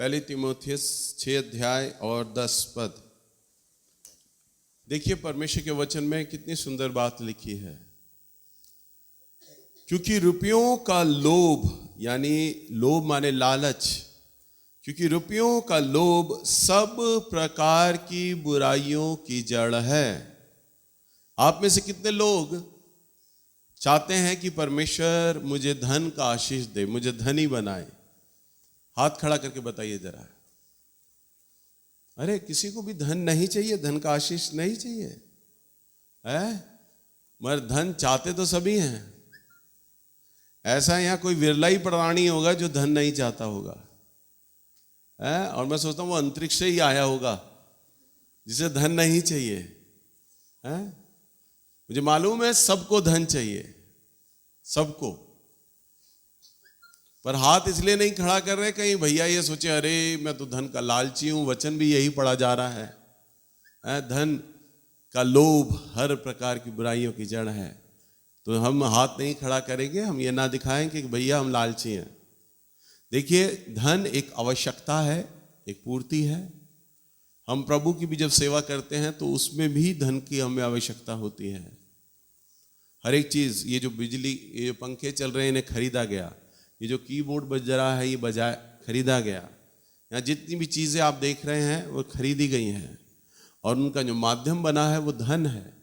पहली तीमुथियुस 6 अध्याय और 10 पद। देखिए परमेश्वर के वचन में कितनी सुंदर बात लिखी है। क्योंकि रुपयों का लोभ, यानी लोभ माने लालच, क्योंकि रुपयों का लोभ सब प्रकार की बुराइयों की जड़ है। आप में से कितने लोग चाहते हैं कि परमेश्वर मुझे धन का आशीष दे, मुझे धनी बनाए? हाथ खड़ा करके बताइए जरा। अरे किसी को भी धन नहीं चाहिए, धन का आशीष नहीं चाहिए है, मगर धन चाहते तो सभी हैं। ऐसा यहाँ कोई विरला ही प्राणी होगा जो धन नहीं चाहता होगा है? और मैं सोचता हूँ वो अंतरिक्ष से ही आया होगा जिसे धन नहीं चाहिए है? मुझे मालूम है सबको धन चाहिए, सबको, पर हाथ इसलिए नहीं खड़ा कर रहे कहीं भैया ये सोचे अरे मैं तो धन का लालची हूं। वचन भी यही पढ़ा जा रहा है, धन का लोभ हर प्रकार की बुराइयों की जड़ है। तो हम हाथ नहीं खड़ा करेंगे, हम ये ना दिखाएं कि भैया हम लालची हैं। देखिए धन एक आवश्यकता है, एक पूर्ति है। हम प्रभु की भी जब सेवा करते हैं तो उसमें भी धन की हमें आवश्यकता होती है। हर एक चीज, ये जो बिजली, ये पंखे चल रहे हैं इन्हें खरीदा गया, ये जो कीबोर्ड बज रहा है ये खरीदा गया, यहाँ जितनी भी चीजें आप देख रहे हैं वो खरीदी गई हैं, और उनका जो माध्यम बना है वो धन है।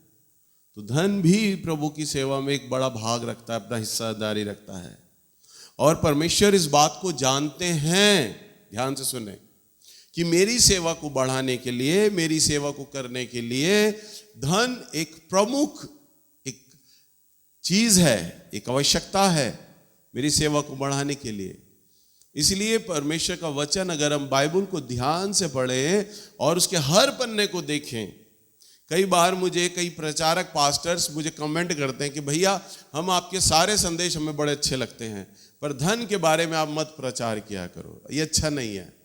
तो धन भी प्रभु की सेवा में एक बड़ा भाग रखता है, अपना हिस्सेदारी रखता है। और परमेश्वर इस बात को जानते हैं, ध्यान से सुने, कि मेरी सेवा को बढ़ाने के लिए, मेरी सेवा को करने के लिए धन एक प्रमुख एक चीज है, एक आवश्यकता है मेरी सेवा को बढ़ाने के लिए। इसलिए परमेश्वर का वचन अगर हम बाइबल को ध्यान से पढ़ें और उसके हर पन्ने को देखें, कई बार मुझे कई प्रचारक पास्टर्स मुझे कमेंट करते हैं कि भैया हम आपके सारे संदेश हमें बड़े अच्छे लगते हैं, पर धन के बारे में आप मत प्रचार किया करो, ये अच्छा नहीं है।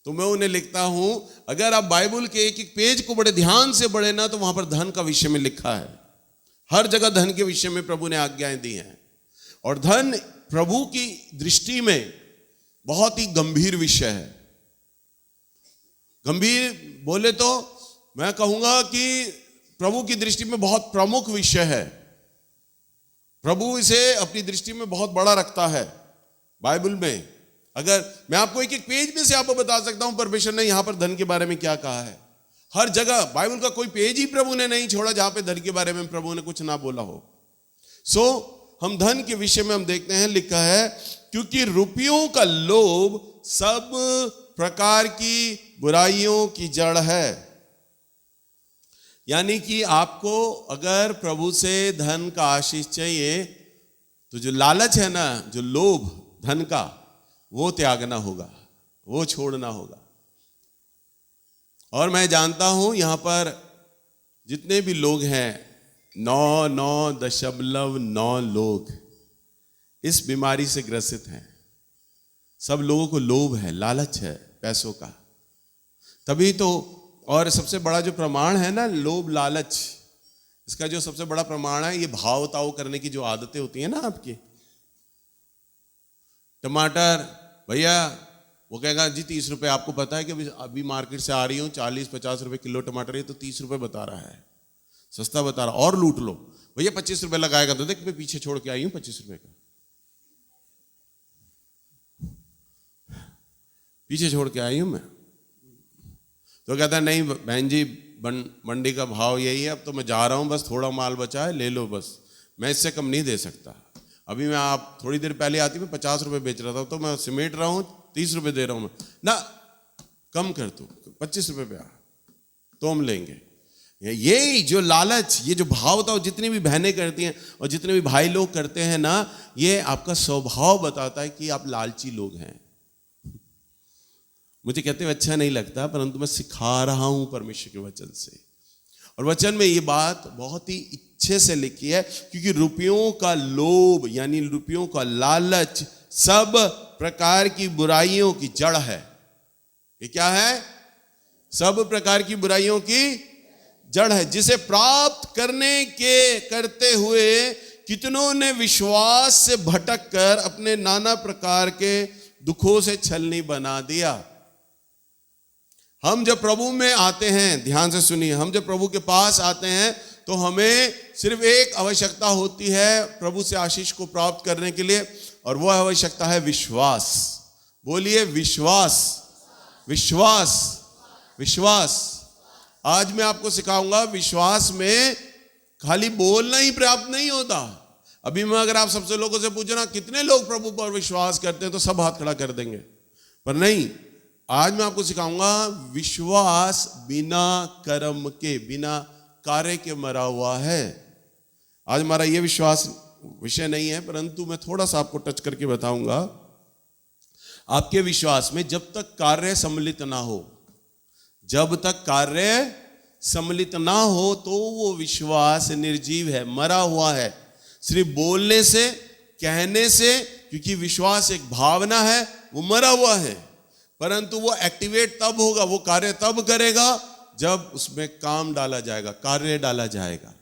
तो मैं उन्हें लिखता हूं, अगर आप बाइबल के एक एक पेज को बड़े ध्यान से पढ़े ना, तो वहां पर धन का विषय में लिखा है। हर जगह धन के विषय में प्रभु ने आज्ञाएं दी हैं। और धन प्रभु की दृष्टि में बहुत ही गंभीर विषय है। गंभीर बोले तो मैं कहूंगा कि प्रभु की दृष्टि में बहुत प्रमुख विषय है। प्रभु इसे अपनी दृष्टि में बहुत बड़ा रखता है। बाइबल में अगर मैं आपको एक एक पेज में से आपको बता सकता हूं परमेश्वर ने यहां पर धन के बारे में क्या कहा है। हर जगह बाइबल का कोई पेज ही प्रभु ने नहीं छोड़ा जहां पे धन के बारे में प्रभु ने कुछ ना बोला हो। हम धन के विषय में हम देखते हैं, लिखा है क्योंकि रुपयों का लोभ सब प्रकार की बुराइयों की जड़ है। यानी कि आपको अगर प्रभु से धन का आशीष चाहिए तो जो लालच है ना, जो लोभ धन का, वो त्यागना होगा, वो छोड़ना होगा। और मैं जानता हूं यहां पर जितने भी लोग हैं, 9.9 लोग इस बीमारी से ग्रसित हैं। सब लोगों को लोभ है, लालच है पैसों का। तभी तो, और सबसे बड़ा जो प्रमाण है ना लोभ लालच, इसका जो सबसे बड़ा प्रमाण है, ये भाव ताव करने की जो आदतें होती है ना आपकी। टमाटर भैया वो कहेगा जी 30 रुपए, आपको पता है कि अभी मार्केट से आ रही हूँ 40-50 रुपए किलो टमाटर है, तो 30 रुपए बता रहा है, सस्ता बता रहा, और लूट लो। भैया 25 रुपए लगाएगा, तो देख मैं पीछे छोड़ के आई हूं 25 रुपए का, पीछे छोड़ के आई हूं मैं। तो कहता है नहीं बहन जी मंडी का भाव यही है, अब तो मैं जा रहा हूं, बस थोड़ा माल बचा है, ले लो बस, मैं इससे कम नहीं दे सकता। अभी मैं आप थोड़ी देर पहले आती मैं 50 रुपए बेच रहा था, तो मैं सिमेट रहा हूं 30 रुपए दे रहा हूं मैं, ना कम कर तू 25 रुपए पे आ, तो हम लेंगे। ये जो लालच, ये जो भाव था, जितनी भी बहनें करती हैं और जितने भी भाई लोग करते हैं ना, ये आपका स्वभाव बताता है कि आप लालची लोग हैं। मुझे कहते हुए अच्छा नहीं लगता, परंतु मैं सिखा रहा हूं परमेश्वर के वचन से। और वचन में ये बात बहुत ही अच्छे से लिखी है, क्योंकि रुपयों का लोभ यानी रुपयों का लालच सब प्रकार की बुराइयों की जड़ है। ये क्या है? सब प्रकार की बुराइयों की जड़ है, जिसे प्राप्त करते हुए कितनों ने विश्वास से भटक कर अपने नाना प्रकार के दुखों से छलनी बना दिया। हम जब प्रभु में आते हैं, ध्यान से सुनिए, हम जब प्रभु के पास आते हैं तो हमें सिर्फ एक आवश्यकता होती है प्रभु से आशीष को प्राप्त करने के लिए, और वह आवश्यकता है विश्वास। बोलिए विश्वास, विश्वास, विश्वास। आज मैं आपको सिखाऊंगा, विश्वास में खाली बोलना ही पर्याप्त नहीं होता। अभी मैं अगर आप सबसे लोगों से पूछना कितने लोग प्रभु पर विश्वास करते हैं तो सब हाथ खड़ा कर देंगे, पर नहीं, आज मैं आपको सिखाऊंगा विश्वास बिना कर्म के, बिना कार्य के मरा हुआ है। आज हमारा ये विश्वास विषय नहीं है, परंतु मैं थोड़ा सा आपको टच करके बताऊंगा। आपके विश्वास में जब तक कार्य सम्मिलित ना हो, जब तक कार्य सम्मिलित ना हो, तो वो विश्वास निर्जीव है, मरा हुआ है। सिर्फ बोलने से, कहने से, क्योंकि विश्वास एक भावना है, वो मरा हुआ है। परंतु वो एक्टिवेट तब होगा, वो कार्य तब करेगा जब उसमें काम डाला जाएगा, कार्य डाला जाएगा।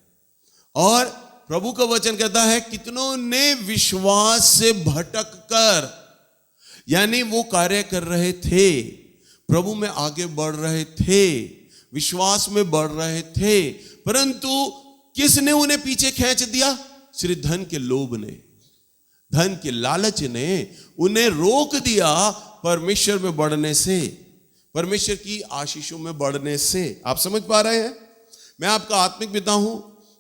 और प्रभु का वचन कहता है कितनों ने विश्वास से भटक कर, यानी वो कार्य कर रहे थे, प्रभु में आगे बढ़ रहे थे, विश्वास में बढ़ रहे थे, परंतु किसने उन्हें पीछे खींच दिया? सिर्फ धन के लोभ ने, धन के लालच ने उन्हें रोक दिया परमेश्वर में बढ़ने से, परमेश्वर की आशीषों में बढ़ने से। आप समझ पा रहे हैं? मैं आपका आत्मिक पिता हूं,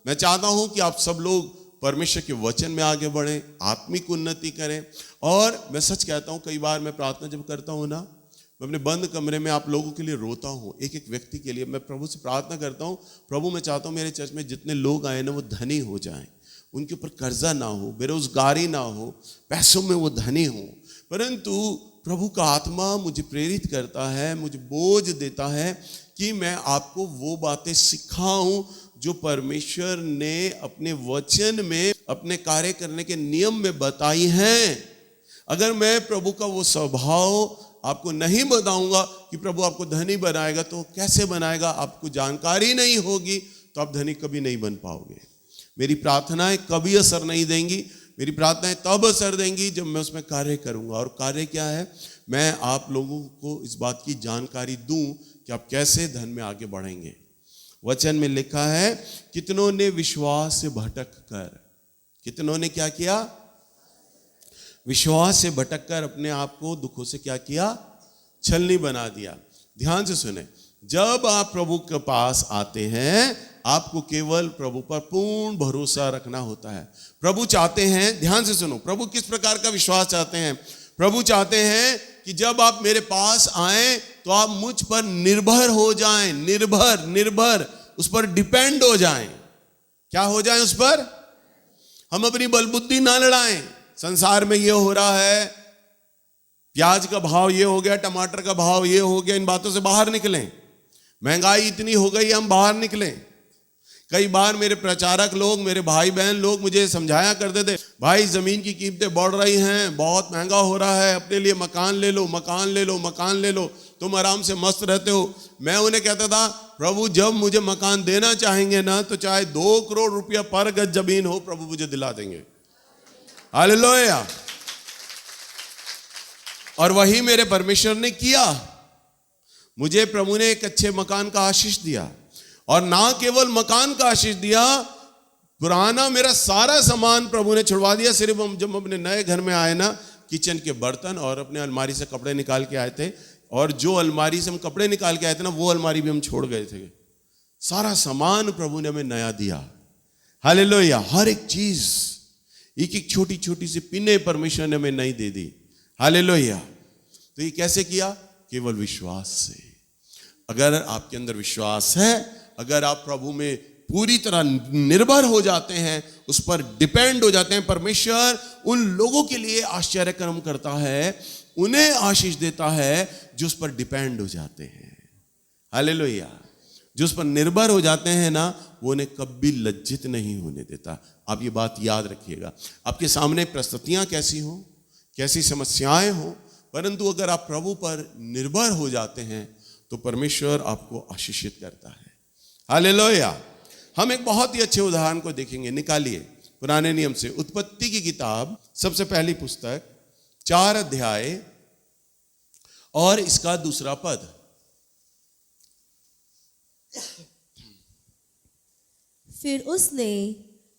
मैं चाहता हूं कि आप सब लोग परमेश्वर के वचन में आगे बढ़ें, आत्मिक उन्नति करें। और मैं सच कहता हूं, कई बार मैं प्रार्थना जब करता हूं ना, मैं अपने बंद कमरे में आप लोगों के लिए रोता हूं, एक एक व्यक्ति के लिए मैं प्रभु से प्रार्थना करता हूं, प्रभु मैं चाहता हूं मेरे चर्च में जितने लोग आए ना वो धनी हो जाएं, उनके ऊपर कर्जा ना हो, बेरोजगारी ना हो, पैसों में वो धनी हो। परंतु प्रभु का आत्मा मुझे प्रेरित करता है, मुझे बोझ देता है कि मैं आपको वो बातें सिखाऊं जो परमेश्वर ने अपने वचन में, अपने कार्य करने के नियम में बताई हैं। अगर मैं प्रभु का वो स्वभाव आपको नहीं बताऊंगा कि प्रभु आपको धनी बनाएगा, तो कैसे बनाएगा? आपको जानकारी नहीं होगी तो आप धनी कभी नहीं बन पाओगे। मेरी प्रार्थनाएं कभी असर नहीं देंगी, मेरी प्रार्थनाएं तब असर देंगी जब मैं उसमें कार्य करूंगा। और कार्य क्या है? मैं आप लोगों को इस बात की जानकारी दूं कि आप कैसे धन में आगे बढ़ेंगे। वचन में लिखा है कितनों ने विश्वास से भटक कर, कितनों ने क्या किया? विश्वास से भटक कर अपने आप को दुखों से क्या किया? छलनी बना दिया। ध्यान से सुने, जब आप प्रभु के पास आते हैं, आपको केवल प्रभु पर पूर्ण भरोसा रखना होता है। प्रभु चाहते हैं, ध्यान से सुनो, प्रभु किस प्रकार का विश्वास चाहते हैं? प्रभु चाहते हैं कि जब आप मेरे पास आएं तो आप मुझ पर निर्भर हो जाएं, निर्भर, निर्भर, उस पर डिपेंड हो जाएं। क्या हो जाएं? उस पर। हम अपनी बलबुद्धि ना लड़ाएं। संसार में ये हो रहा है, प्याज का भाव ये हो गया, टमाटर का भाव ये हो गया, इन बातों से बाहर निकलें। महंगाई इतनी हो गई, हम बाहर निकलें। कई बार मेरे प्रचारक लोग, मेरे भाई बहन लोग मुझे समझाया करते थे, भाई जमीन की कीमतें बढ़ रही हैं, बहुत महंगा हो रहा है, अपने लिए मकान ले लो, मकान ले लो, मकान ले लो, तुम आराम से मस्त रहते हो। मैं उन्हें कहता था, प्रभु जब मुझे मकान देना चाहेंगे ना, तो चाहे 2 करोड़ रुपया पर गज जमीन हो, प्रभु मुझे दिला देंगे। हालेलुया। और वही मेरे परमेश्वर ने किया। मुझे प्रभु ने एक अच्छे मकान का आशीष दिया, और ना केवल मकान का आशीष दिया, पुराना मेरा सारा सामान प्रभु ने छुड़वा दिया। सिर्फ हम जब अपने नए घर में आए ना, किचन के बर्तन और अपने अलमारी से कपड़े निकाल के आए थे, और जो अलमारी से हम कपड़े निकाल के आए थे ना, वो अलमारी भी हम छोड़ गए थे। सारा सामान प्रभु ने हमें नया दिया। हालेलुया। हर एक चीज, एक एक छोटी छोटी सी पिने परमेश्वर ने हमें नई दे दी। हालेलुया। तो ये कैसे किया? केवल विश्वास से। अगर आपके अंदर विश्वास है, अगर आप प्रभु में पूरी तरह निर्भर हो जाते हैं, उस पर डिपेंड हो जाते हैं, परमेश्वर उन लोगों के लिए आश्चर्य कर्म करता है, उन्हें आशीष देता है जो उस पर डिपेंड हो जाते हैं। हालेलुया। जो उस पर निर्भर हो जाते हैं ना, वो उन्हें कभी लज्जित नहीं होने देता। आप ये बात याद रखिएगा। आपके सामने परिस्थितियां कैसी हो, कैसी समस्याएं हो, परंतु अगर आप प्रभु पर निर्भर हो जाते हैं तो परमेश्वर आपको आशीषित करता है। हालेलुया। हम एक बहुत ही अच्छे उदाहरण को देखेंगे। निकालिए पुराने नियम से उत्पत्ति की किताब, सबसे पहली पुस्तक, 4 अध्याय और इसका दूसरा पद, फिर उसने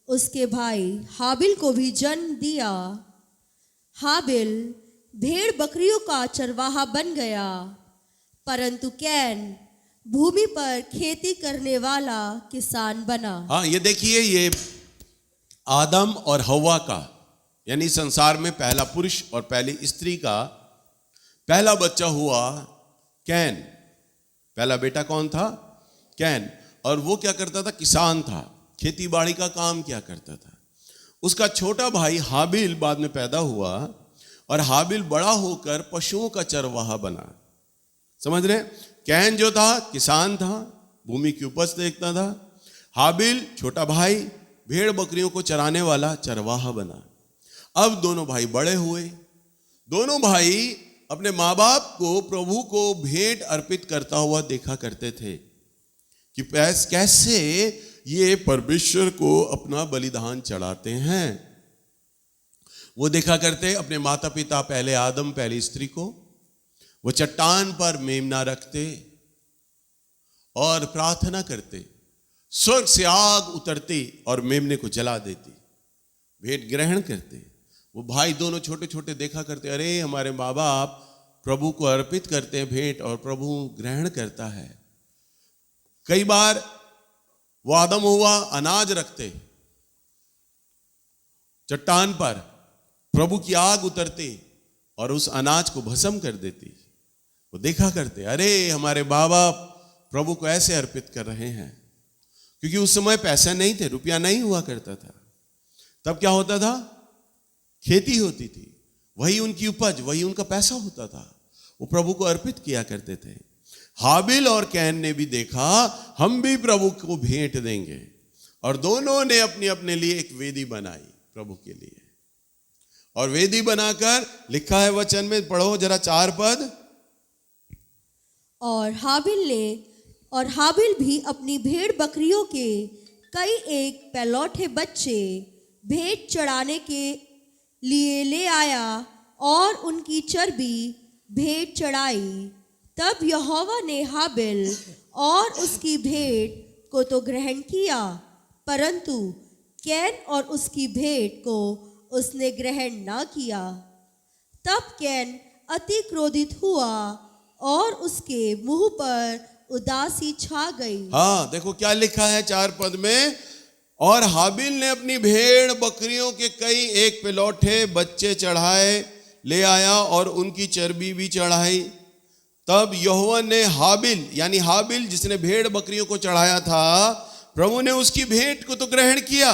उसके भाई हाबिल को भी जन्म दिया। हाबिल भेड़ बकरियों का चरवाहा बन गया, परंतु कैन भूमि पर खेती करने वाला किसान बना। हाँ, ये देखिए, ये आदम और हव्वा का, यानी संसार में पहला पुरुष और पहली स्त्री का पहला बच्चा हुआ कैन। पहला बेटा कौन था? कैन। और वो क्या करता था? किसान था, खेती बाड़ी का काम किया करता था। उसका छोटा भाई हाबिल बाद में पैदा हुआ और हाबिल बड़ा होकर पशुओं का चरवाहा बना। समझ रहे? कैन जो था किसान था, भूमि की उपज देखता था। हाबिल छोटा भाई भेड़ बकरियों को चराने वाला चरवाहा बना। अब दोनों भाई बड़े हुए। दोनों भाई अपने माँ बाप को प्रभु को भेंट अर्पित करता हुआ देखा करते थे कि कैसे ये परमेश्वर को अपना बलिदान चढ़ाते हैं। वो देखा करते अपने माता पिता, पहले आदम पहली स्त्री को, वो चट्टान पर मेमना रखते और प्रार्थना करते, स्वर्ग से आग उतरती और मेमने को जला देती, भेंट ग्रहण करते। वो भाई दोनों छोटे छोटे देखा करते, अरे हमारे माँ बाप प्रभु को अर्पित करते हैं भेंट और प्रभु ग्रहण करता है। कई बार वो आदम हुआ अनाज रखते चट्टान पर, प्रभु की आग उतरती और उस अनाज को भस्म कर देती। वो देखा करते, अरे हमारे माँ बाप प्रभु को ऐसे अर्पित कर रहे हैं। क्योंकि उस समय पैसा नहीं थे, रुपया नहीं हुआ करता था। तब क्या होता था? खेती होती थी, वही उनकी उपज, वही उनका पैसा होता था। वो प्रभु को अर्पित किया करते थे। हाबिल और कैन ने भी देखा हम भी प्रभु को भेंट देंगे, और दोनों ने अपने अपने लिए एक वेदी बनाई प्रभु के लिए। और वेदी बनाकर लिखा है वचन में, पढ़ो जरा 4 पद। और हाबिल भी अपनी भेड़ बकरियों के कई एक पहलौठे बच्चे भेंट चढ़ाने के लिए ले आया और उनकी चर्बी भेंट चढ़ाई। तब यहोवा ने हाबिल और उसकी भेंट को तो ग्रहण किया, परंतु कैन और उसकी भेंट को उसने ग्रहण ना किया। तब कैन अति क्रोधित हुआ और उसके मुंह पर उदासी छा गई। हाँ, देखो क्या लिखा है 4 पद में, और हाबिल ने अपनी भेड़ बकरियों के कई एक पिलौठे बच्चे चढ़ाए ले आया और उनकी चर्बी भी चढ़ाई। तब यहोवा ने हाबिल, यानी हाबिल जिसने भेड़ बकरियों को चढ़ाया था, प्रभु ने उसकी भेंट को तो ग्रहण किया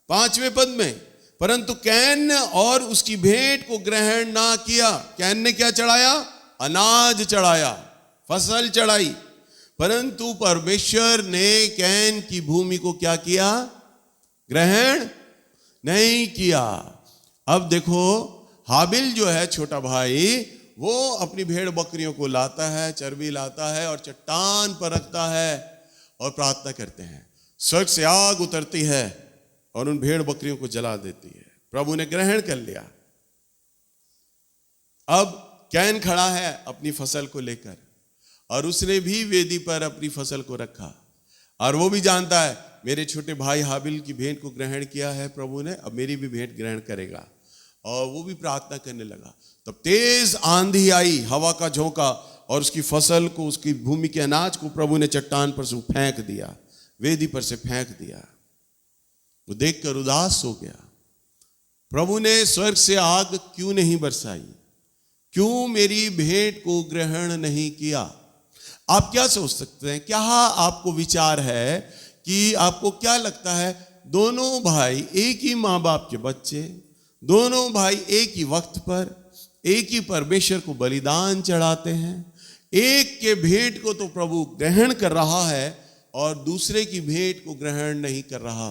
5वें पद में, परंतु कैन और उसकी भेंट को ग्रहण ना किया। कैन ने क्या चढ़ाया? अनाज चढ़ाया, फसल चढ़ाई, परंतु परमेश्वर ने कैन की भूमि को क्या किया? ग्रहण नहीं किया। अब देखो, हाबिल जो है छोटा भाई, वो अपनी भेड़ बकरियों को लाता है, चर्बी लाता है और चट्टान पर रखता है और प्रार्थना करते हैं। स्वर्ग से आग उतरती है और उन भेड़ बकरियों को जला देती है। प्रभु ने ग्रहण कर लिया। अब कैन खड़ा है अपनी फसल को लेकर, और उसने भी वेदी पर अपनी फसल को रखा, और वो भी जानता है मेरे छोटे भाई हाबिल की भेंट को ग्रहण किया है प्रभु ने, अब मेरी भी भेंट ग्रहण करेगा। और वो भी प्रार्थना करने लगा। तब तेज आंधी आई, हवा का झोंका, और उसकी फसल को, उसकी भूमि के अनाज को प्रभु ने चट्टान पर से फेंक दिया, वेदी पर से फेंक दिया। वो देखकर उदास हो गया। प्रभु ने स्वर्ग से आग क्यों नहीं बरसाई? क्यों मेरी भेंट को ग्रहण नहीं किया? आप क्या सोच सकते हैं? क्या आपको विचार है कि आपको क्या लगता है, दोनों भाई एक ही माँ बाप के बच्चे, दोनों भाई एक ही वक्त पर एक ही परमेश्वर को बलिदान चढ़ाते हैं, एक के भेंट को तो प्रभु ग्रहण कर रहा है और दूसरे की भेंट को ग्रहण नहीं कर रहा।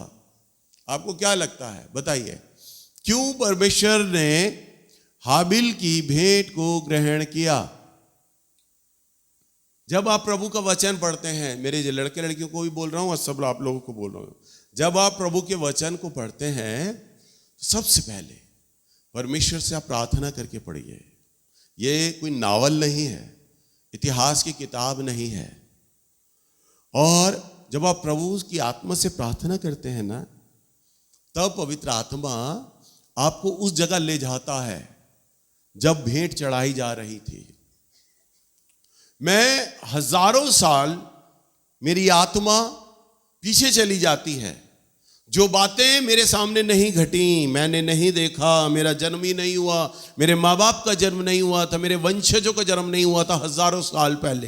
आपको क्या लगता है? बताइए, क्यों परमेश्वर ने हाबिल की भेंट को ग्रहण किया? जब आप प्रभु का वचन पढ़ते हैं, मेरे जो लड़के लड़कियों को भी बोल रहा हूं और सब आप लोगों को बोल रहा हूं, जब आप प्रभु के वचन को पढ़ते हैं, सबसे पहले परमेश्वर से आप प्रार्थना करके पढ़िए, ये कोई नावल नहीं है, इतिहास की किताब नहीं है। और जब आप प्रभु की आत्मा से प्रार्थना करते हैं ना, तब पवित्र आत्मा आपको उस जगह ले जाता है जब भेंट चढ़ाई जा रही थी। मैं हजारों साल मेरी आत्मा पीछे चली जाती है। जो बातें मेरे सामने नहीं घटी, मैंने नहीं देखा, मेरा जन्म ही नहीं हुआ, मेरे माँ बाप का जन्म नहीं हुआ था, मेरे वंशजों का जन्म नहीं हुआ था हजारों साल पहले,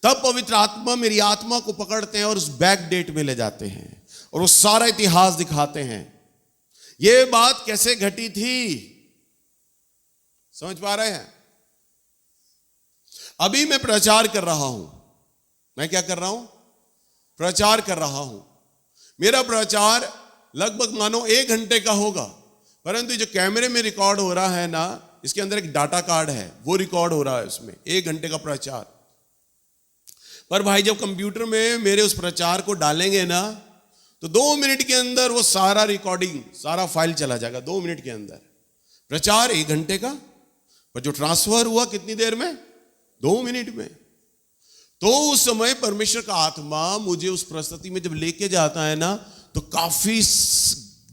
तब पवित्र आत्मा मेरी आत्मा को पकड़ते हैं और उस बैक डेट में ले जाते हैं और वो सारा इतिहास दिखाते हैं। ये बात कैसे घटी थी, समझ पा रहे हैं? अभी मैं प्रचार कर रहा हूं। मैं क्या कर रहा हूं? प्रचार कर रहा हूं। मेरा प्रचार लगभग मानो 1 घंटे का होगा, परंतु जो कैमरे में रिकॉर्ड हो रहा है ना, इसके अंदर एक डाटा कार्ड है, वो रिकॉर्ड हो रहा है उसमें 1 घंटे का प्रचार। पर भाई जब कंप्यूटर में मेरे उस प्रचार को डालेंगे ना, तो 2 मिनट के अंदर वो सारा रिकॉर्डिंग, सारा फाइल चला जाएगा 2 मिनट के अंदर। प्रचार 1 घंटे का, पर जो ट्रांसफर हुआ कितनी देर में? 2 मिनट में। तो उस समय परमेश्वर का आत्मा मुझे उस परिस्थिति में जब लेके जाता है ना, तो काफी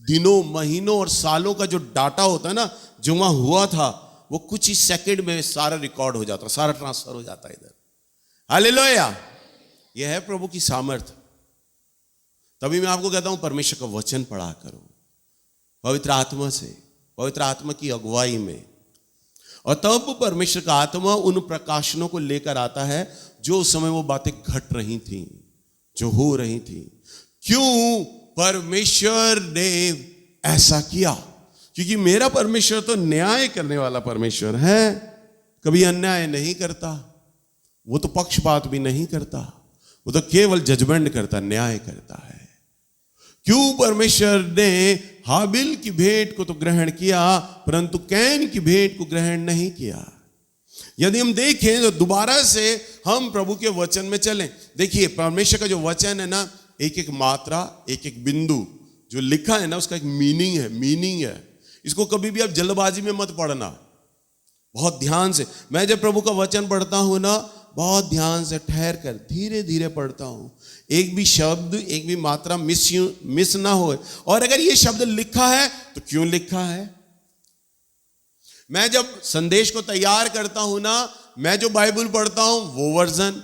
दिनों, महीनों और सालों का जो डाटा होता है ना, जो वहां हुआ था, वो कुछ ही सेकंड में सारा रिकॉर्ड हो जाता, सारा ट्रांसफर हो जाता है इधर। हालेलुया! यह है प्रभु की सामर्थ। तभी मैं आपको कहता हूं परमेश्वर का वचन पढ़ा करो पवित्र आत्मा से, पवित्र आत्मा की अगुवाई में, और तब परमेश्वर का आत्मा उन प्रकाशनों को लेकर आता है जो उस समय वो बातें घट रही थी, जो हो रही थी। क्यों परमेश्वर ने ऐसा किया? क्योंकि मेरा परमेश्वर तो न्याय करने वाला परमेश्वर है, कभी अन्याय नहीं करता, वो तो पक्षपात भी नहीं करता, वो तो केवल जजमेंट करता, न्याय करता है। क्यों परमेश्वर ने हाबिल की भेंट को तो ग्रहण किया, परंतु कैन की भेंट को ग्रहण नहीं किया? यदि हम देखें तो दोबारा से हम प्रभु के वचन में चलें। देखिए परमेश्वर का जो वचन है ना, एक एक मात्रा, एक एक बिंदु जो लिखा है ना, उसका एक मीनिंग है। इसको कभी भी आप जल्दबाजी में मत पढ़ना, बहुत ध्यान से। मैं जब प्रभु का वचन पढ़ता हूं ना, बहुत ध्यान से ठहर कर धीरे धीरे पढ़ता हूं, एक भी शब्द, एक भी मात्रा मिस ना हो। और अगर ये शब्द लिखा है तो क्यों लिखा है? मैं जब संदेश को तैयार करता हूं ना, मैं जो बाइबल पढ़ता हूं वो वर्जन,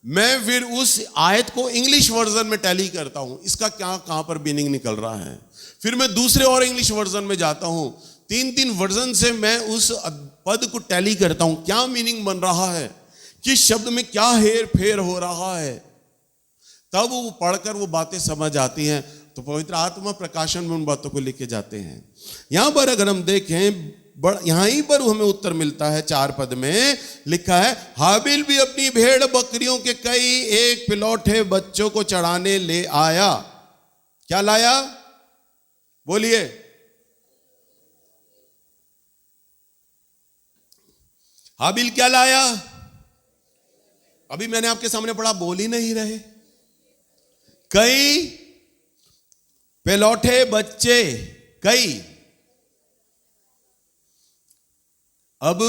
मैं फिर उस आयत को इंग्लिश वर्जन में टैली करता हूं, इसका क्या कहां पर मीनिंग निकल रहा है। फिर मैं दूसरे और इंग्लिश वर्जन में जाता हूं, 3 वर्जन से मैं उस पद को टैली करता हूं, क्या मीनिंग बन रहा है, किस शब्द में क्या हेर फेर हो रहा है। तब वो पढ़कर वो बातें समझ आती हैं, तो पवित्र आत्मा प्रकाशन में उन बातों को लेके जाते हैं। यहां पर अगर हम देखें, यहां ही पर हमें उत्तर मिलता है। 4 पद में लिखा है, हाबिल भी अपनी भेड़ बकरियों के कई एक पिलौठे बच्चों को चढ़ाने ले आया। क्या लाया? बोलिए। हाबिल क्या लाया? अभी मैंने आपके सामने पढ़ा, बोल ही नहीं रहे। कई पिलौठे बच्चे, कई। अब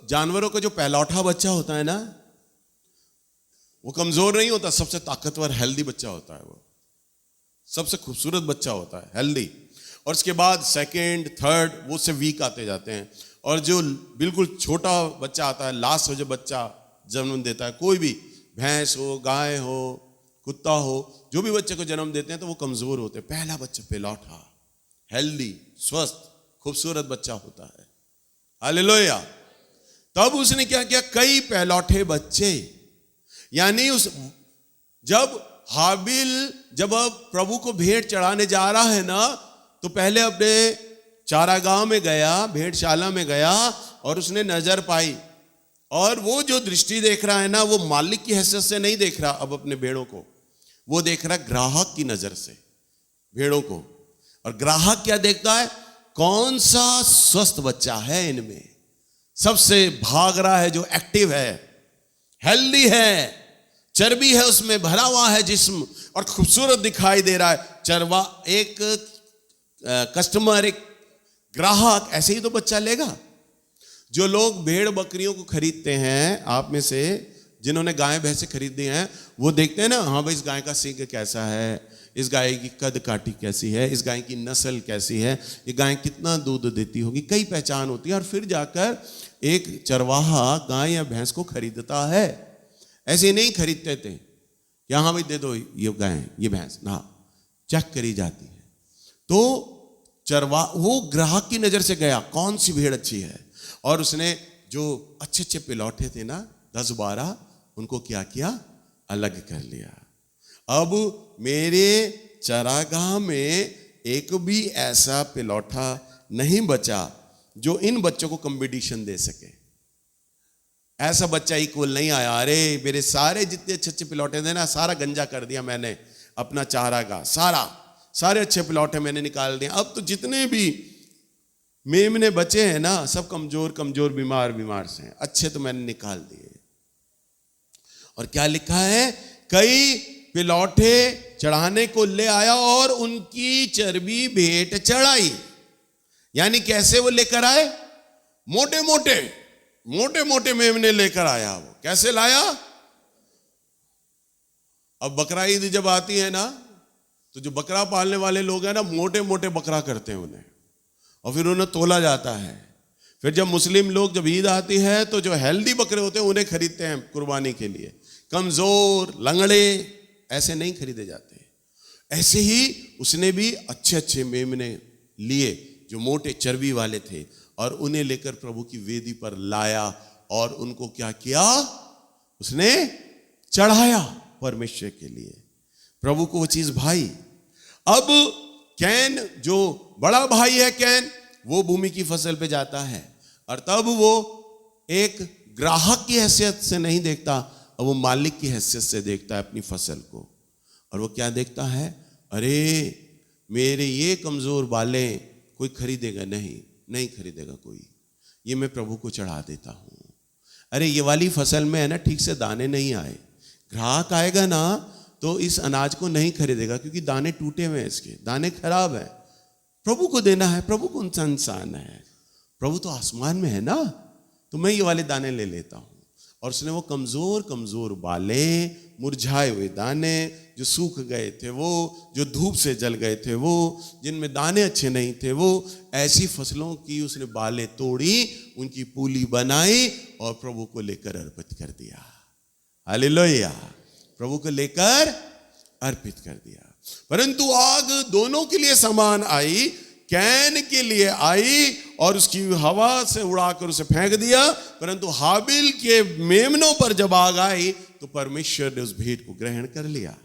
जानवरों का जो पहलौठा बच्चा होता है ना, वो कमजोर नहीं होता, सबसे ताकतवर हेल्दी बच्चा होता है, वो सबसे खूबसूरत बच्चा होता है, हेल्दी। और उसके बाद सेकंड, थर्ड, वो से वीक आते जाते हैं। और जो बिल्कुल छोटा बच्चा आता है, लास्ट हो, जो बच्चा जन्म देता है, कोई भी भैंस हो, गाय हो, कुत्ता हो, जो भी बच्चे को जन्म देते हैं तो वो कमजोर होते हैं। पहला बच्चा पहलौठा, हेल्दी, स्वस्थ, खूबसूरत बच्चा होता है। हालेलुया! तब उसने क्या किया? कई पहलौठे बच्चे, यानी जब हाबिल जब अब प्रभु को भेंट चढ़ाने जा रहा है ना, तो पहले अपने चारागाह में गया, भेंटशाला में गया, और उसने नजर पाई। और वो जो दृष्टि देख रहा है ना, वो मालिक की हैसियत से नहीं देख रहा अब अपने भेड़ों को, वो देख रहा ग्राहक की नजर से भेड़ों को। और ग्राहक क्या देखता है? कौन सा स्वस्थ बच्चा है इनमें, सबसे भाग रहा है, जो एक्टिव है, हेल्दी है, चर्बी है उसमें भरा हुआ है जिस्म, और खूबसूरत दिखाई दे रहा है। एक कस्टमर, एक ग्राहक ऐसे ही तो बच्चा लेगा। जो लोग भेड़ बकरियों को खरीदते हैं, आप में से जिन्होंने गाय भैंसे खरीदी हैं, वो देखते हैं ना, हाँ भाई इस गाय का सींग कैसा है, इस गाय की कद काठी कैसी है, इस गाय की नस्ल कैसी है, ये गाय कितना दूध देती होगी, कई पहचान होती है। और फिर जाकर एक चरवाहा गाय या भैंस को खरीदता है। ऐसे नहीं खरीदते थे कि हाँ भाई दे दो ये गाय ये भैंस, ना, चेक करी जाती है। तो वो ग्राहक की नजर से गया कौन सी भेड़ अच्छी है, और उसने जो अच्छे अच्छे पिलौठे थे ना 10-12, उनको क्या किया, अलग कर लिया। अब मेरे चरागाह में एक भी ऐसा पिलौठा नहीं बचा जो इन बच्चों को कंपटीशन दे सके। ऐसा बच्चा इक्वल नहीं आया। अरे मेरे सारे जितने अच्छे अच्छे पिलौटे थे ना, सारा गंजा कर दिया मैंने अपना चारागाह, सारे अच्छे पिलौटे मैंने निकाल दिए। अब तो जितने भी मेमने बचे हैं ना, सब कमजोर कमजोर बीमार से हैं, अच्छे तो मैंने निकाल दिए। और क्या लिखा है, कई पिलौठे चढ़ाने को ले आया और उनकी चर्बी भेंट चढ़ाई। यानी कैसे वो लेकर आए, मोटे मोटे मेमने लेकर आया। वो कैसे लाया, अब बकरा ईद जब आती है ना, तो जो बकरा पालने वाले लोग हैं ना, मोटे मोटे बकरा करते हैं उन्हें, और फिर उन्हें तोला जाता है। फिर जब मुस्लिम लोग जब ईद आती है तो जो हेल्दी बकरे होते हैं उन्हें खरीदते हैं कुर्बानी के लिए। कमजोर लंगड़े ऐसे नहीं खरीदे जाते। ऐसे ही उसने भी अच्छे अच्छे मेमने लिए जो मोटे चर्बी वाले थे, और उन्हें लेकर प्रभु की वेदी पर लाया, और उनको क्या किया, उसने चढ़ाया परमेश्वर के लिए। प्रभु को वो चीज भाई। अब कैन, जो बड़ा भाई है कैन, वो भूमि की फसल पे जाता है, और तब वो एक ग्राहक की हैसियत से नहीं देखता, और वो मालिक की हैसियत से देखता है अपनी फसल को। और वो क्या देखता है, अरे मेरे ये कमजोर बाले कोई खरीदेगा नहीं खरीदेगा कोई, ये मैं प्रभु को चढ़ा देता हूं। अरे ये वाली फसल में है ना ठीक से दाने नहीं आए, ग्राहक आएगा ना तो इस अनाज को नहीं खरीदेगा, क्योंकि दाने टूटे हुए हैं, इसके दाने खराब है। प्रभु को देना है, प्रभु कौन सा इंसान है, प्रभु तो आसमान में है ना, तो मैं ये वाले दाने ले लेता हूं। और उसने वो कमजोर कमजोर बाले, मुरझाए हुए दाने जो सूख गए थे, वो जो धूप से जल गए थे, वो जिनमें दाने अच्छे नहीं थे, वो ऐसी फसलों की उसने बाले तोड़ी, उनकी पूली बनाई और प्रभु को लेकर अर्पित कर दिया। हालेलुया, प्रभु को लेकर अर्पित कर दिया। परंतु आग दोनों के लिए समान आई, कैन के लिए आई और उसकी हवा से उड़ाकर उसे फेंक दिया, परंतु हाबिल के मेमनों पर जब आग आई तो परमेश्वर ने उस भेंट को ग्रहण कर लिया।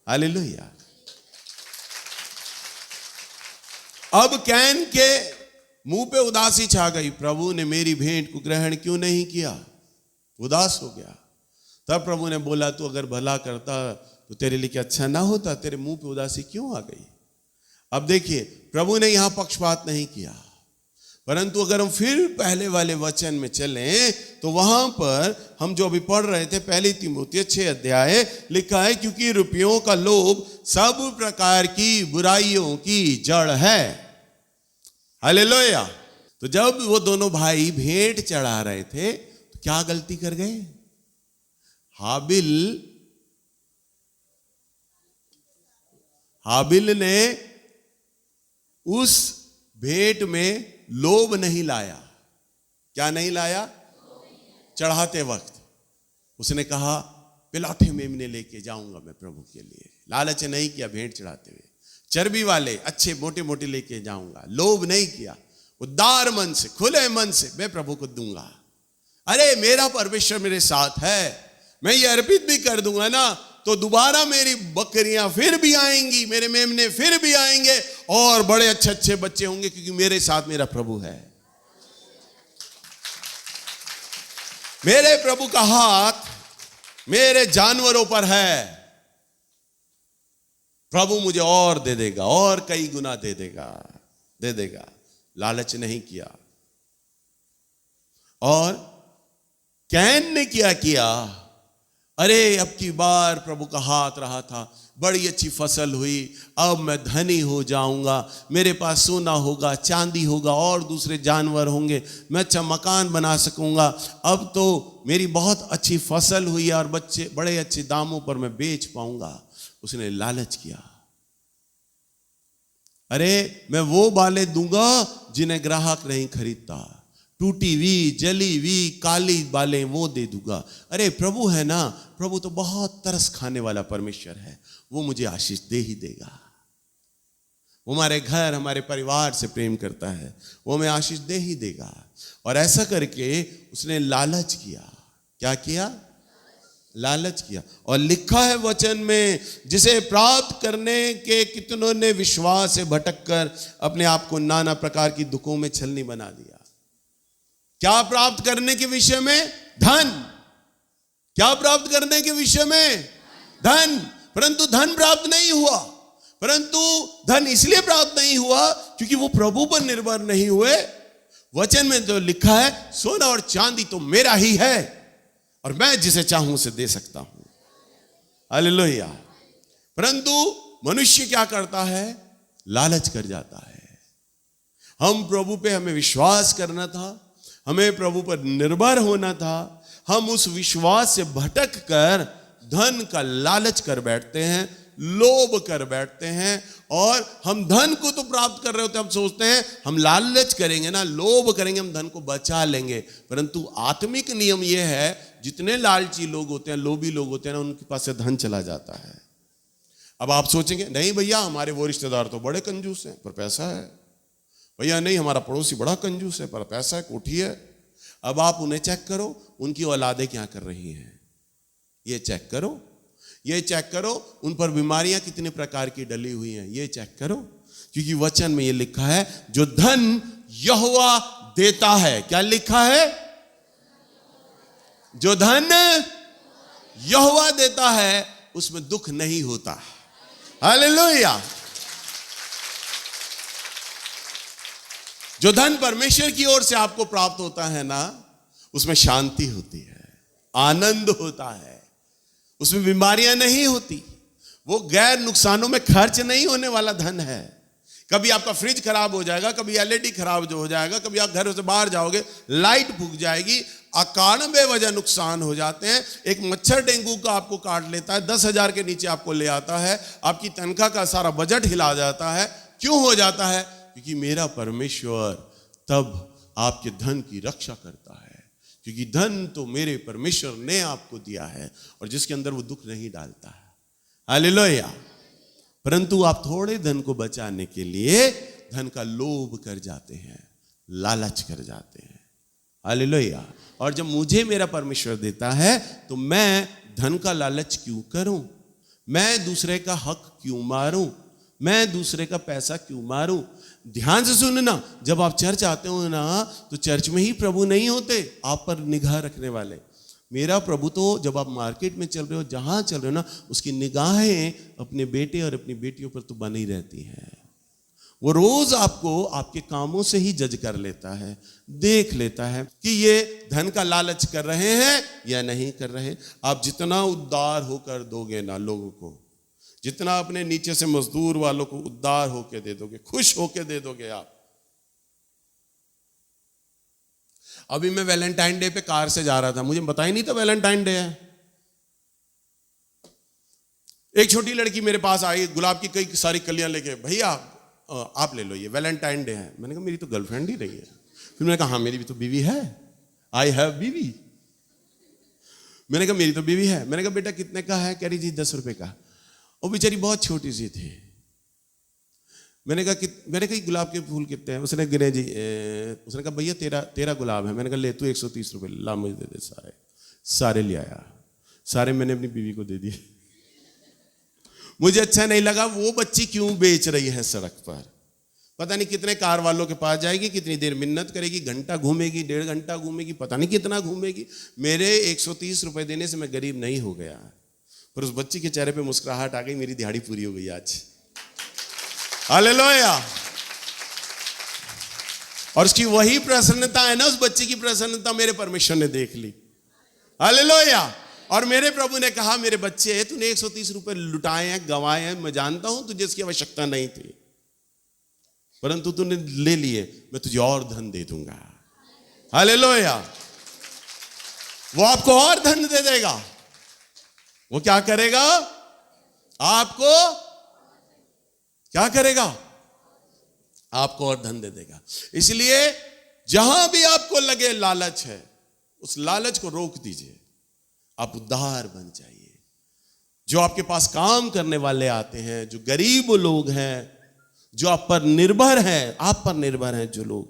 हालेलुया। अब कैन के मुंह पे उदासी छा गई, प्रभु ने मेरी भेंट को ग्रहण क्यों नहीं किया, उदास हो गया। तब प्रभु ने बोला, तू अगर भला करता तो तेरे लिए क्या अच्छा ना होता, तेरे मुंह पे उदासी क्यों आ गई। अब देखिए, प्रभु ने यहां पक्षपात नहीं किया, परंतु अगर हम फिर पहले वाले वचन में चलें तो वहां पर हम जो अभी पढ़ रहे थे, पहली तीमुथियुस 6 अध्याय लिखा है, क्योंकि रुपयों का लोभ सब प्रकार की बुराइयों की जड़ है। हालेलुया। तो जब वो दोनों भाई भेंट चढ़ा रहे थे तो क्या गलती कर गए, हाबिल ने उस भेंट में लोभ नहीं लाया। क्या नहीं लाया, चढ़ाते वक्त उसने कहा पिलौठे मेमने लेके जाऊंगा मैं प्रभु के लिए, लालच नहीं किया। भेंट चढ़ाते हुए चर्बी वाले अच्छे मोटे मोटे लेके जाऊंगा, लोभ नहीं किया, उदार मन से खुले मन से मैं प्रभु को दूंगा। अरे मेरा परमेश्वर मेरे साथ है, मैं ये अर्पित भी कर दूंगा ना तो दोबारा मेरी बकरियां फिर भी आएंगी, मेरे मेमने फिर भी आएंगे और बड़े अच्छे अच्छे बच्चे होंगे, क्योंकि मेरे साथ मेरा प्रभु है। मेरे प्रभु का हाथ मेरे जानवरों पर है। प्रभु मुझे और दे देगा, और कई गुना दे देगा। लालच नहीं किया। और कैन ने क्या किया, अरे अब की बार प्रभु का हाथ रहा था, बड़ी अच्छी फसल हुई, अब मैं धनी हो जाऊंगा, मेरे पास सोना होगा, चांदी होगा और दूसरे जानवर होंगे, मैं अच्छा मकान बना सकूंगा, अब तो मेरी बहुत अच्छी फसल हुई और बच्चे बड़े अच्छे दामों पर मैं बेच पाऊंगा। उसने लालच किया, अरे मैं वो बालें दूंगा जिन्हें ग्राहक नहीं खरीदता, टूटी हुई, जली हुई, काली बालें वो दे दूंगा। अरे प्रभु है ना, प्रभु तो बहुत तरस खाने वाला परमेश्वर है, वो मुझे आशीष दे ही देगा। वो हमारे घर, हमारे परिवार से प्रेम करता है, वो हमें आशीष दे ही देगा। और ऐसा करके उसने लालच किया। क्या किया? लालच किया। और लिखा है वचन में, जिसे प्राप्त करने के कितनों ने विश्वास से भटक कर अपने आप को नाना प्रकार की दुखों में छलनी बना दिया। क्या प्राप्त करने के विषय में? धन। क्या प्राप्त करने के विषय में? धन। परंतु धन प्राप्त नहीं हुआ। परंतु धन इसलिए प्राप्त नहीं हुआ क्योंकि वो प्रभु पर निर्भर नहीं हुए। वचन में तो लिखा है, सोना और चांदी तो मेरा ही है और मैं जिसे चाहूं उसे दे सकता हूं। हालेलुया। परंतु मनुष्य क्या करता है? लालच कर जाता है। हम प्रभु पे, हमें विश्वास करना था, हमें प्रभु पर निर्भर होना था, हम उस विश्वास से भटक कर धन का लालच कर बैठते हैं, लोभ कर बैठते हैं। और हम धन को तो प्राप्त कर रहे होते हैं, हम सोचते हैं हम लालच करेंगे ना, लोभ करेंगे, हम धन को बचा लेंगे। परंतु आत्मिक नियम यह है, जितने लालची लोग होते हैं, लोभी लोग होते हैं ना, उनके पास से धन चला जाता है। अब आप सोचेंगे, नहीं भैया हमारे वो रिश्तेदार तो बड़े कंजूस हैं पर पैसा है, भैया नहीं हमारा पड़ोसी बड़ा कंजूस है पर पैसा है, कोठी है। अब आप उन्हें चेक करो, उनकी औलादें क्या कर रही हैं, ये चेक करो, ये चेक करो, उन पर बीमारियां कितने प्रकार की डली हुई हैं, ये चेक करो। क्योंकि वचन में ये लिखा है, जो धन यहोवा देता है। क्या लिखा है? जो धन यहोवा देता है उसमें दुख नहीं होता। हालेलुया। जो धन परमेश्वर की ओर से आपको प्राप्त होता है ना, उसमें शांति होती है, आनंद होता है, उसमें बीमारियां नहीं होती, वो गैर नुकसानों में खर्च नहीं होने वाला धन है। कभी आपका फ्रिज खराब हो जाएगा, कभी एलईडी खराब जो हो जाएगा, कभी आप घर से बाहर जाओगे लाइट फूक जाएगी, अकारण बेवजह नुकसान हो जाते हैं। एक मच्छर डेंगू का आपको काट लेता है, 10,000 के नीचे आपको ले आता है, आपकी तनख्वाह का सारा बजट हिला जाता है। क्यों हो जाता है? क्योंकि मेरा परमेश्वर तब आपके धन की रक्षा करता है, क्योंकि धन तो मेरे परमेश्वर ने आपको दिया है और जिसके अंदर वो दुख नहीं डालता है। हालेलुया। परंतु आप थोड़े धन को बचाने के लिए धन का लोभ कर जाते हैं, लालच कर जाते हैं। हालेलुया। और जब मुझे मेरा परमेश्वर देता है तो मैं धन का लालच क्यों करूं? मैं दूसरे का हक क्यों मारूं? मैं दूसरे का पैसा क्यों मारूं? ध्यान से सुनना, जब आप चर्च आते हो ना, तो चर्च में ही प्रभु नहीं होते आप पर निगाह रखने वाले। मेरा प्रभु तो जब आप मार्केट में चल रहे हो, जहां चल रहे हो ना, उसकी निगाहें अपने बेटे और अपनी बेटियों पर तो बनी रहती हैं। वो रोज आपको आपके कामों से ही जज कर लेता है, देख लेता है कि ये धन का लालच कर रहे हैं या नहीं कर रहे। आप जितना उदार होकर दोगे ना लोगों को, जितना अपने नीचे से मजदूर वालों को उदार होके दे दोगे, खुश होके दे दोगे आप। अभी मैं वैलेंटाइन डे पे कार से जा रहा था, मुझे पता ही नहीं था वैलेंटाइन डे है। एक छोटी लड़की मेरे पास आई, गुलाब की कई सारी कलियां लेके, भैया आप ले लो, ये वैलेंटाइन डे है। मैंने कहा मेरी तो गर्लफ्रेंड ही रही है। फिर मैंने कहा हाँ मेरी भी तो बीवी है, आई हैव बीवी। मैंने कहा मेरी तो बीवी है। मैंने कहा बेटा कितने का है? कह रही जी 10 रुपए का। वो बेचारी बहुत छोटी सी थी। मैंने कहा गुलाब के फूल कितने हैं? उसने गिने जी। उसने कहा भैया तेरा गुलाब है। मैंने कहा ले तू 130 रुपए ला, मुझे दे दे। सारे ले आया, सारे मैंने अपनी बीवी को दे दिए। मुझे अच्छा नहीं लगा, वो बच्ची क्यों बेच रही है सड़क पर। पता नहीं कितने कार वालों के पास जाएगी, कितनी देर मिन्नत करेगी, घंटा घूमेगी, 1.5 घंटा घूमेगी, पता नहीं कितना घूमेगी। मेरे 130 रुपए देने से मैं गरीब नहीं हो गया, पर उस बच्ची के चेहरे पे मुस्कुराहट आ गई, मेरी दिहाड़ी पूरी हो गई आज। हालेलुया। और उसकी वही प्रसन्नता है ना, उस बच्ची की प्रसन्नता मेरे परमेश्वर ने देख ली। हालेलुया। और मेरे प्रभु ने कहा, मेरे बच्चे, तूने 130 रुपए लुटाए हैं, गंवाए हैं, मैं जानता हूं तुझे इसकी आवश्यकता नहीं थी, परंतु तूने ले लिए, मैं तुझे और धन दे दूंगा। हालेलुया। वो आपको और धन दे देगा। वो क्या करेगा? आपको क्या करेगा? आपको और धन दे देगा। इसलिए जहां भी आपको लगे लालच है, उस लालच को रोक दीजिए। आप उदार बन जाइए। जो आपके पास काम करने वाले आते हैं, जो गरीब लोग हैं, जो आप पर निर्भर हैं, आप पर निर्भर हैं जो लोग,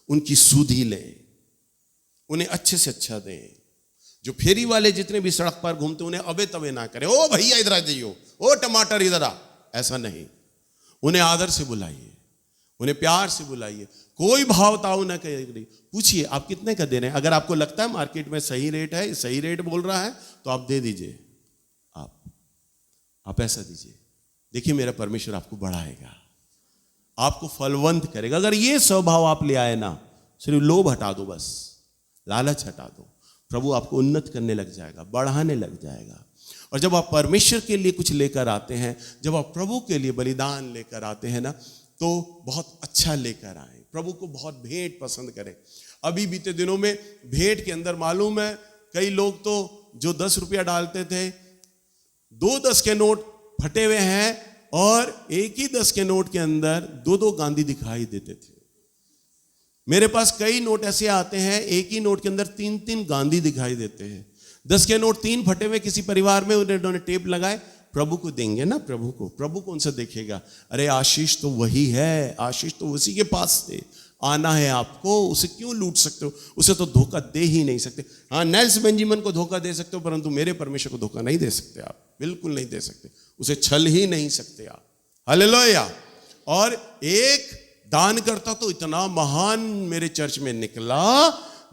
उनकी सुधि लें, उन्हें अच्छे से अच्छा दें। जो फेरी वाले जितने भी सड़क पर घूमते, उन्हें अबे तबे ना करें, ओ भैया इधर आ जाइयो, ओ टमाटर इधर आ, ऐसा नहीं। उन्हें आदर से बुलाइए, उन्हें प्यार से बुलाइए, कोई भावताव ना करिए। पूछिए आप कितने का दे रहे हैं। अगर आपको लगता है मार्केट में सही रेट है, सही रेट बोल रहा है, तो आप दे दीजिए। आप ऐसा दीजिए। देखिए मेरा परमेश्वर आपको बढ़ाएगा, आपको फलवंत करेगा। अगर ये स्वभाव आप ले आए ना, सिर्फ लोभ हटा दो, बस लालच हटा दो, प्रभु आपको उन्नत करने लग जाएगा, बढ़ाने लग जाएगा। और जब आप परमेश्वर के लिए कुछ लेकर आते हैं, जब आप प्रभु के लिए बलिदान लेकर आते हैं ना, तो बहुत अच्छा लेकर आए। प्रभु को बहुत भेंट पसंद करें। अभी बीते दिनों में भेंट के अंदर मालूम है, कई लोग तो जो 10 रुपया डालते थे, 2 10 के नोट फटे हुए हैं, और एक ही 10 के नोट के अंदर 2 गांधी दिखाई देते थे। मेरे पास कई नोट ऐसे आते हैं, एक ही नोट के अंदर 3 गांधी दिखाई देते हैं। 10 के नोट 3 फटे हुए किसी परिवार में, उन्होंने टेप लगाए, प्रभु को देंगे ना, प्रभु कौन सा देखेगा? अरे आशीष तो वही है, आशीष तो उसी के पास से आना है आपको, उसे क्यों लूट सकते हो? उसे तो धोखा दे ही नहीं सकते। हाँ, नेल्स बेंजामिन को धोखा दे सकते हो, परंतु मेरे परमेश्वर को धोखा नहीं दे सकते आप, बिल्कुल नहीं दे सकते, उसे छल ही नहीं सकते आप। हालेलुया। और एक दान करता तो इतना महान मेरे चर्च में निकला,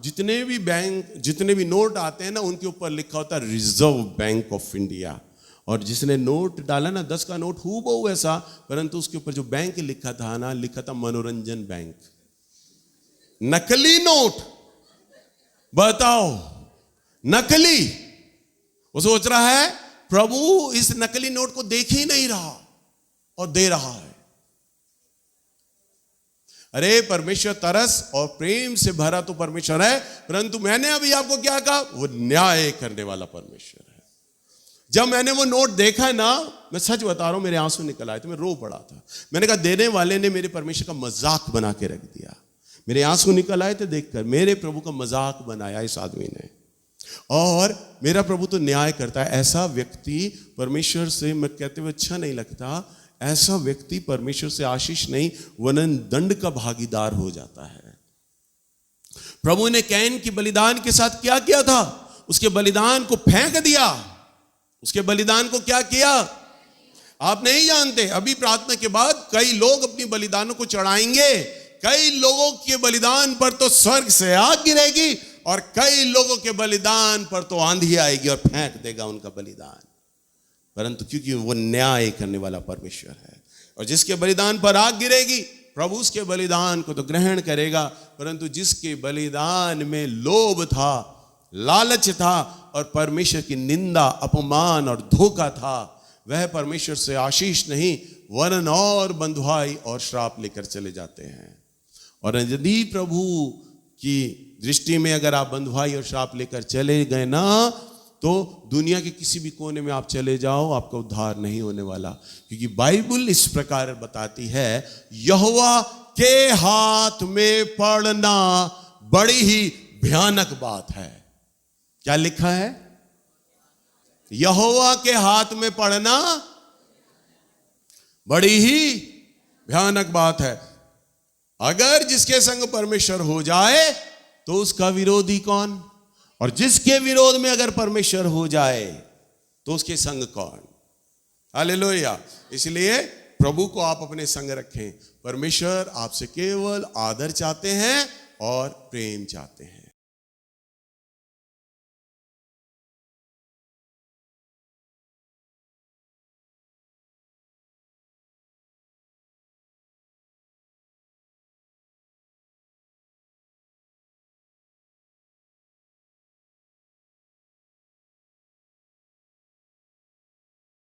जितने भी नोट आते हैं ना, उनके ऊपर लिखा होता है रिजर्व बैंक ऑफ इंडिया। और जिसने नोट डाला ना, 10 का नोट हूबहू ऐसा, परंतु उसके ऊपर जो बैंक लिखा था ना, लिखा था मनोरंजन बैंक। नकली नोट, बताओ, नकली। वो सोच रहा है प्रभु इस नकली नोट को देख ही नहीं रहा और दे रहा है। अरे परमेश्वर तरस और प्रेम से भरा तो परमेश्वर है, परंतु मैंने अभी आपको क्या कहा? वो न्याय करने वाला परमेश्वर है। जब मैंने वो नोट देखा ना, मैं सच बता रहा हूं, मेरे आंसू निकल आए थे, मैं रो पड़ा था। मैंने कहा देने वाले ने मेरे परमेश्वर का मजाक बना के रख दिया। मेरे आंसू निकल आए थे देखकर, मेरे प्रभु का मजाक बनाया इस आदमी ने। और मेरा प्रभु तो न्याय करता है। ऐसा व्यक्ति परमेश्वर से, मैं कहते हुए अच्छा नहीं लगता, ऐसा व्यक्ति परमेश्वर से आशीष नहीं वरन दंड का भागीदार हो जाता है। प्रभु ने कैन की बलिदान के साथ क्या किया था? उसके बलिदान को फेंक दिया। उसके बलिदान को क्या किया? आप नहीं जानते। अभी प्रार्थना के बाद कई लोग अपनी बलिदानों को चढ़ाएंगे। कई लोगों के बलिदान पर तो स्वर्ग से आग गिरेगी, और कई लोगों के बलिदान पर तो आंधी आएगी और फेंक देगा उनका बलिदान। परंतु क्योंकि वो न्याय करने वाला परमेश्वर है, और जिसके बलिदान पर आग गिरेगी, प्रभु उसके बलिदान को तो ग्रहण करेगा, परंतु जिसके बलिदान में लोभ था, लालच था, और परमेश्वर की निंदा, अपमान और धोखा था, वह परमेश्वर से आशीष नहीं वरन और बंधुआई और श्राप लेकर चले जाते हैं। और यदि प्रभु की दृष्टि में अगर आप बंधुआई और श्राप लेकर चले गए ना, तो दुनिया के किसी भी कोने में आप चले जाओ, आपका उद्धार नहीं होने वाला। क्योंकि बाइबल इस प्रकार बताती है, यहोवा के हाथ में पड़ना बड़ी ही भयानक बात है। क्या लिखा है? यहोवा के हाथ में पड़ना बड़ी ही भयानक बात है। अगर जिसके संग परमेश्वर हो जाए तो उसका विरोधी कौन? और जिसके विरोध में अगर परमेश्वर हो जाए तो उसके संग कौन? हालेलुया। इसलिए प्रभु को आप अपने संग रखें। परमेश्वर आपसे केवल आदर चाहते हैं और प्रेम चाहते हैं।